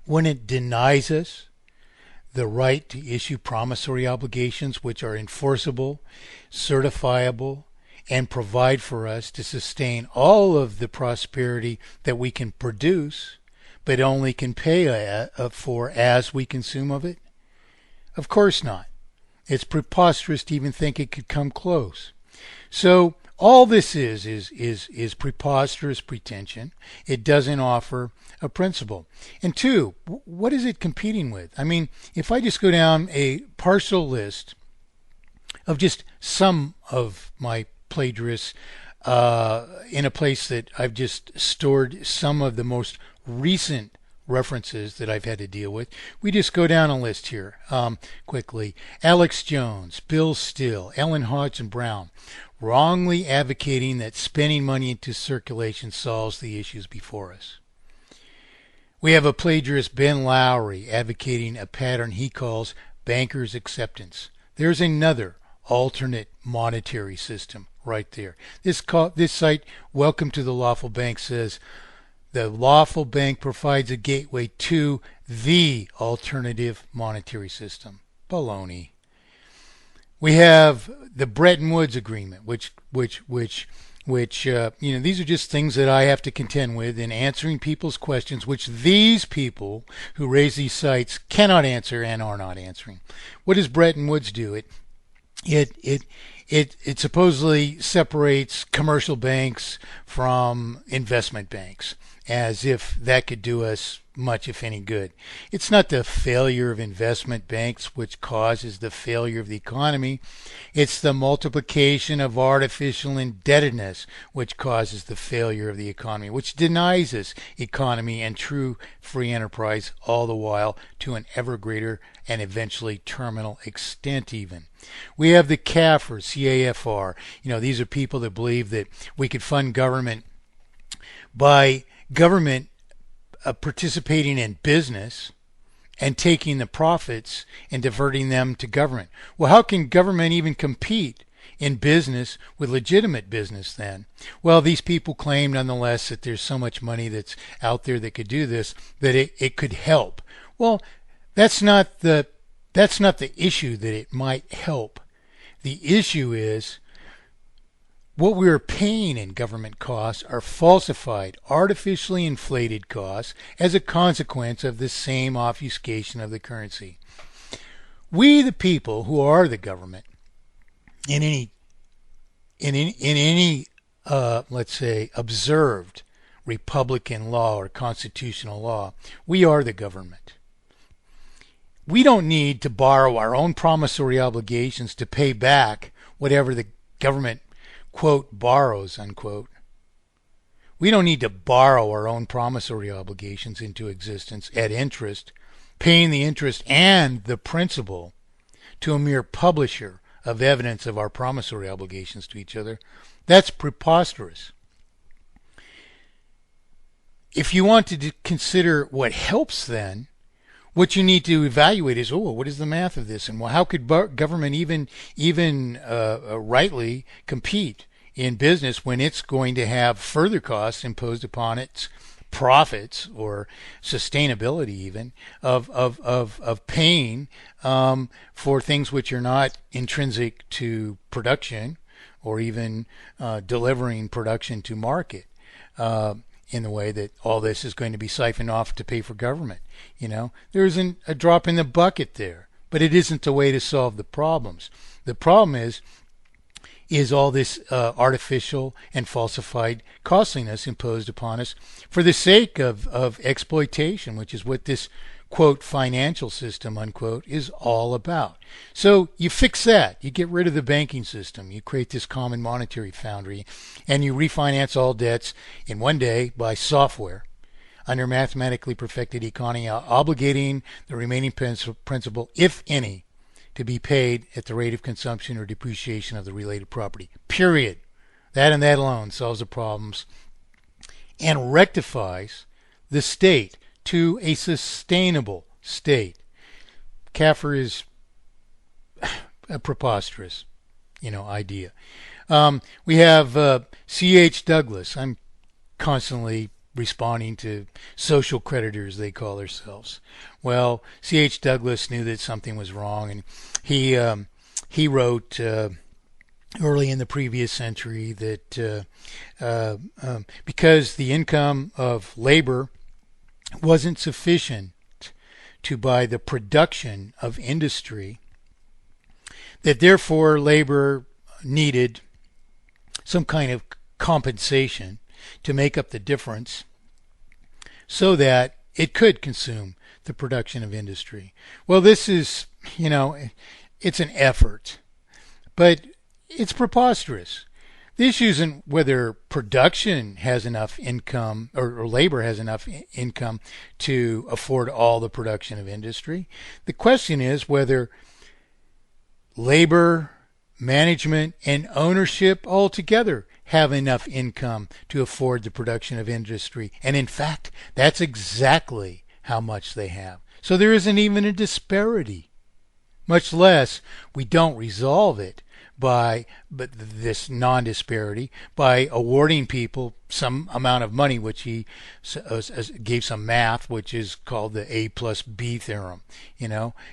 when it denies us the right to issue promissory obligations which are enforceable, certifiable, and provide for us to sustain all of the prosperity that we can produce, but only can pay for as we consume of it? Of course not. It's preposterous to even think it could come close. So all this is preposterous pretension. It doesn't offer a principle. And two, what is it competing with? I mean, if I just go down a partial list of just some of my plagiarists in a place that I've just stored some of the most recent references that I've had to deal with. We just go down a list here quickly. Alex Jones, Bill Still, Ellen Hodgson Brown, wrongly advocating that spending money into circulation solves the issues before us. We have a plagiarist, Ben Lowry, advocating a pattern he calls banker's acceptance. There's another alternate monetary system right there. This site, Welcome to the Lawful Bank, says the lawful bank provides a gateway to the alternative monetary system. Baloney. We have the Bretton Woods Agreement, which these are just things that I have to contend with in answering people's questions, which these people who raise these sites cannot answer and are not answering. What does Bretton Woods do? It supposedly separates commercial banks from investment banks, as if that could do us much, if any, good. It's not the failure of investment banks which causes the failure of the economy. It's the multiplication of artificial indebtedness which causes the failure of the economy, which denies us economy and true free enterprise, all the while to an ever greater and eventually terminal extent even. We have the CAFR, CAFR. These are people that believe that we could fund government by government participating in business and taking the profits and diverting them to government. Well, how can government even compete in business with legitimate business then? Well, these people claim nonetheless that there's so much money that's out there that could do this, that it could help. Well, that's not the issue that it might help. The issue is what we are paying in government costs are falsified, artificially inflated costs as a consequence of the same obfuscation of the currency. We, the people who are the government, in any let's say observed Republican law or constitutional law, we are the government. We don't need to borrow our own promissory obligations to pay back whatever the government, quote, borrows, unquote. We don't need to borrow our own promissory obligations into existence at interest, paying the interest and the principal to a mere publisher of evidence of our promissory obligations to each other. That's preposterous. If you want to consider what helps then, what you need to evaluate is, what is the math of this? And how could government even rightly compete in business when it's going to have further costs imposed upon its profits or sustainability even of paying for things which are not intrinsic to production or even delivering production to market? In the way that all this is going to be siphoned off to pay for government. There isn't a drop in the bucket there, but it isn't the way to solve the problems. The problem is all this artificial and falsified costliness imposed upon us for the sake of exploitation, which is what this, quote, financial system, unquote, is all about. So you fix that. You get rid of the banking system. You create this common monetary foundry, and you refinance all debts in one day by software under mathematically perfected economy, obligating the remaining principal, if any, to be paid at the rate of consumption or depreciation of the related property. Period. That and that alone solves the problems and rectifies the state to a sustainable state. CAFR is a preposterous, idea. We have C.H. Douglas. I'm constantly responding to social creditors, they call themselves. Well, C.H. Douglas knew that something was wrong, and he wrote early in the previous century that because the income of labor wasn't sufficient to buy the production of industry, that therefore labor needed some kind of compensation to make up the difference so that it could consume the production of industry. Well, this is, it's an effort, but it's preposterous. The issue isn't whether production has enough income or labor has enough income to afford all the production of industry. The question is whether labor, management, and ownership altogether have enough income to afford the production of industry. And in fact, that's exactly how much they have. So there isn't even a disparity, much less we don't resolve it by this non-disparity by awarding people some amount of money, which he gave some math, which is called the A plus B theorem.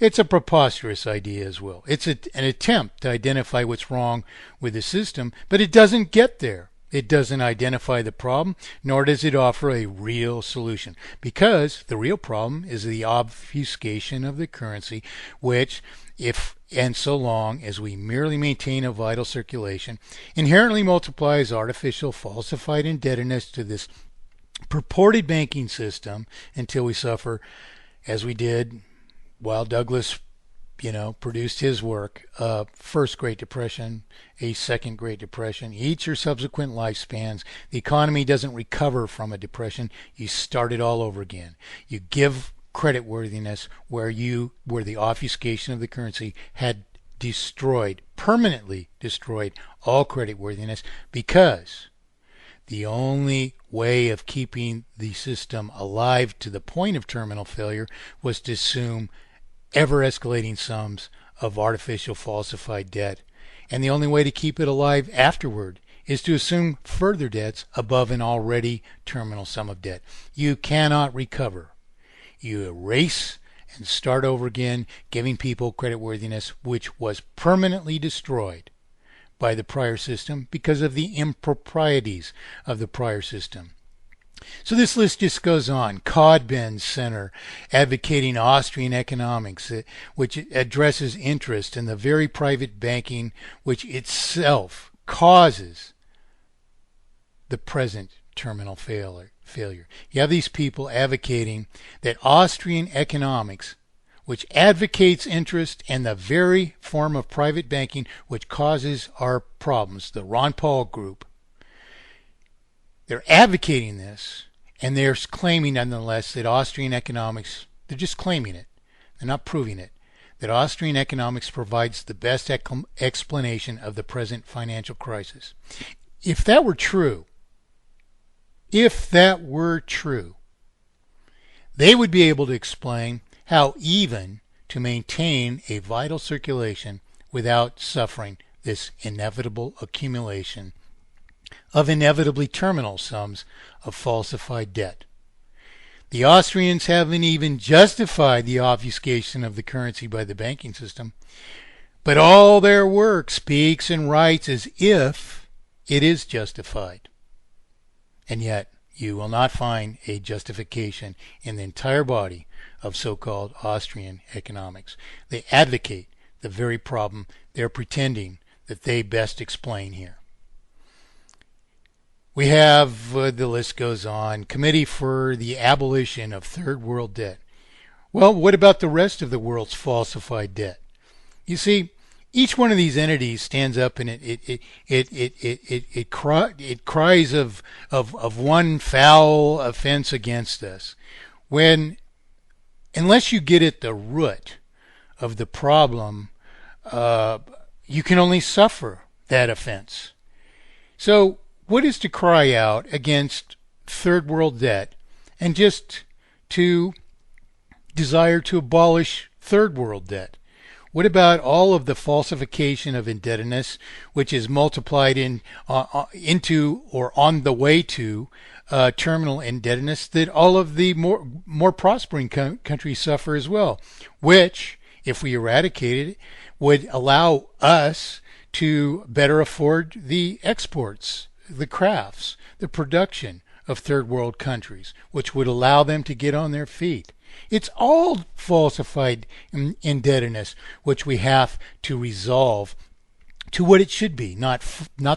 It's a preposterous idea as well. It's an attempt to identify what's wrong with the system, but it doesn't get there. It doesn't identify the problem, nor does it offer a real solution, because the real problem is the obfuscation of the currency, which, if and so long as we merely maintain a vital circulation, inherently multiplies artificial falsified indebtedness to this purported banking system until we suffer, as we did while Douglas produced his work, first Great Depression, a second Great Depression, each or subsequent lifespans. The economy doesn't recover from a depression. You start it all over again. You give creditworthiness where the obfuscation of the currency had permanently destroyed all creditworthiness, because the only way of keeping the system alive to the point of terminal failure was to assume ever-escalating sums of artificial falsified debt. And the only way to keep it alive afterward is to assume further debts above an already terminal sum of debt. You cannot recover. You erase and start over again, giving people creditworthiness which was permanently destroyed by the prior system because of the improprieties of the prior system. So this list just goes on. Codben Center, advocating Austrian economics, which addresses interest in the very private banking which itself causes the present terminal failure. You have these people advocating that Austrian economics, which advocates interest in the very form of private banking which causes our problems, the Ron Paul group, they're advocating this, and they're claiming nonetheless that Austrian economics, they're just claiming it, they're not proving it, that Austrian economics provides the best explanation of the present financial crisis. If that were true, they would be able to explain how even to maintain a vital circulation without suffering this inevitable accumulation of inevitably terminal sums of falsified debt. The Austrians haven't even justified the obfuscation of the currency by the banking system, but all their work speaks and writes as if it is justified. And yet, you will not find a justification in the entire body of so-called Austrian economics. They advocate the very problem they're pretending that they best explain here. We have, the list goes on, Committee for the Abolition of Third World Debt. Well, what about the rest of the world's falsified debt? You see, each one of these entities stands up and it cries of one foul offense against us, when unless you get at the root of the problem, you can only suffer that offense. So what is to cry out against third world debt and just to desire to abolish third world debt? What about all of the falsification of indebtedness, which is multiplied into or on the way to terminal indebtedness that all of the more prospering countries suffer as well, which, if we eradicated it, would allow us to better afford the exports, the crafts, the production of third world countries, which would allow them to get on their feet. It's all falsified indebtedness, which we have to resolve to what it should be, not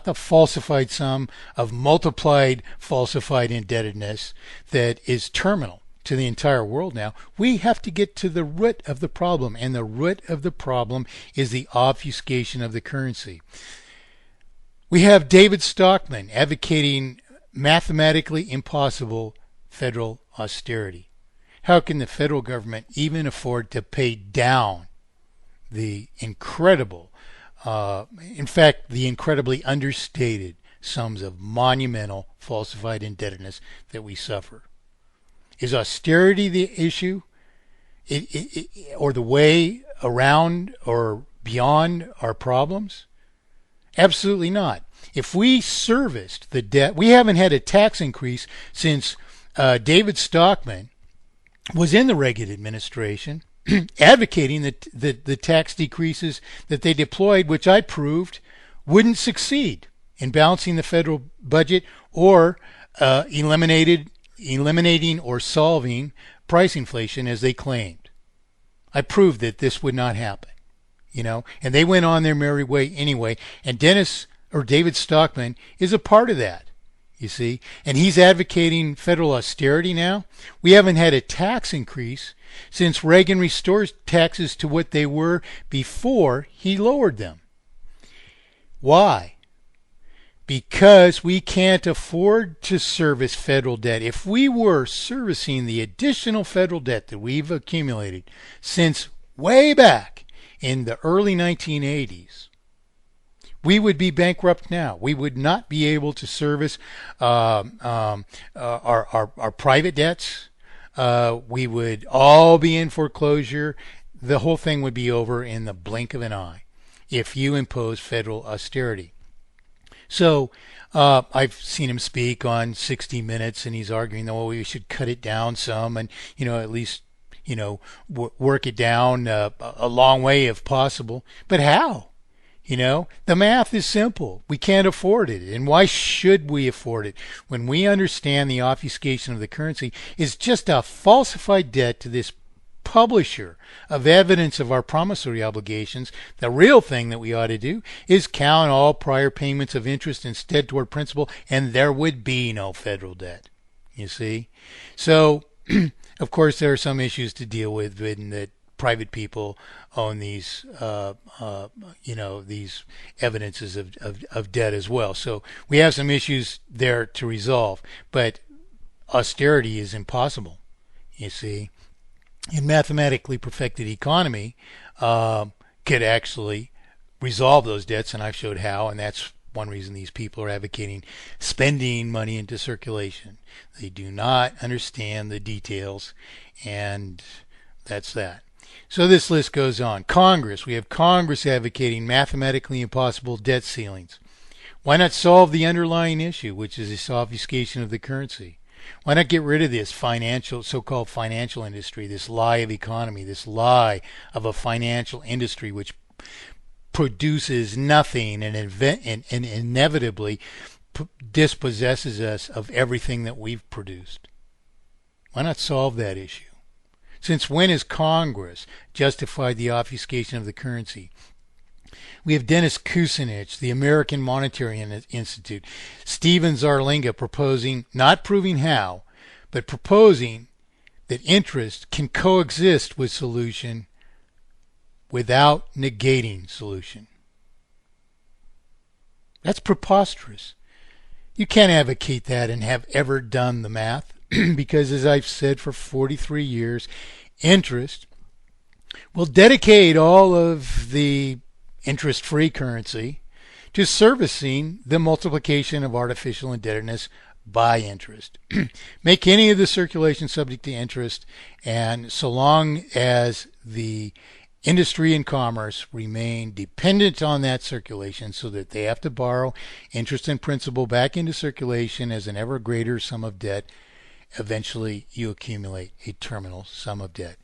the falsified sum of multiplied falsified indebtedness that is terminal to the entire world now. We have to get to the root of the problem, and the root of the problem is the obfuscation of the currency. We have David Stockman advocating mathematically impossible federal austerity. How can the federal government even afford to pay down the incredible, in fact, the incredibly understated sums of monumental falsified indebtedness that we suffer? Is austerity the issue, or the way around or beyond our problems? Absolutely not. If we serviced the debt, we haven't had a tax increase since David Stockman was in the Reagan administration, advocating that the tax decreases that they deployed, which I proved wouldn't succeed in balancing the federal budget or eliminating or solving price inflation as they claimed. I proved that this would not happen, and they went on their merry way anyway. And David Stockman is a part of that, you see, and he's advocating federal austerity now. We haven't had a tax increase since Reagan restored taxes to what they were before he lowered them. Why? Because we can't afford to service federal debt. If we were servicing the additional federal debt that we've accumulated since way back in the early 1980s, we would be bankrupt now. We would not be able to service our private debts. We would all be in foreclosure. The whole thing would be over in the blink of an eye if you impose federal austerity. So I've seen him speak on 60 Minutes, and he's arguing that, well, we should cut it down some and, at least, work it down a long way if possible. But how? The math is simple. We can't afford it. And why should we afford it? When we understand the obfuscation of the currency is just a falsified debt to this publisher of evidence of our promissory obligations, the real thing that we ought to do is count all prior payments of interest instead toward principal, and there would be no federal debt. You see? So, of course, there are some issues to deal with in that private people own these, these evidences of debt as well. So we have some issues there to resolve, but austerity is impossible, you see. A mathematically perfected economy could actually resolve those debts, and I've showed how, and that's one reason these people are advocating spending money into circulation. They do not understand the details, and that's that. So this list goes on. Congress. We have Congress advocating mathematically impossible debt ceilings. Why not solve the underlying issue, which is this obfuscation of the currency? Why not get rid of this so-called financial industry, this lie of economy, this lie of a financial industry which produces nothing and inevitably dispossesses us of everything that we've produced? Why not solve that issue? Since when has Congress justified the obfuscation of the currency? We have Dennis Kucinich, the American Monetary Institute, Stephen Zarlinga proposing, not proving how, but proposing that interest can coexist with solution without negating solution. That's preposterous. You can't advocate that and have ever done the math. Because, as I've said for 43 years, interest will dedicate all of the interest-free currency to servicing the multiplication of artificial indebtedness by interest. Make any of the circulation subject to interest, and so long as the industry and commerce remain dependent on that circulation, so that they have to borrow interest and principal back into circulation as an ever greater sum of debt. Eventually, you accumulate a terminal sum of debt.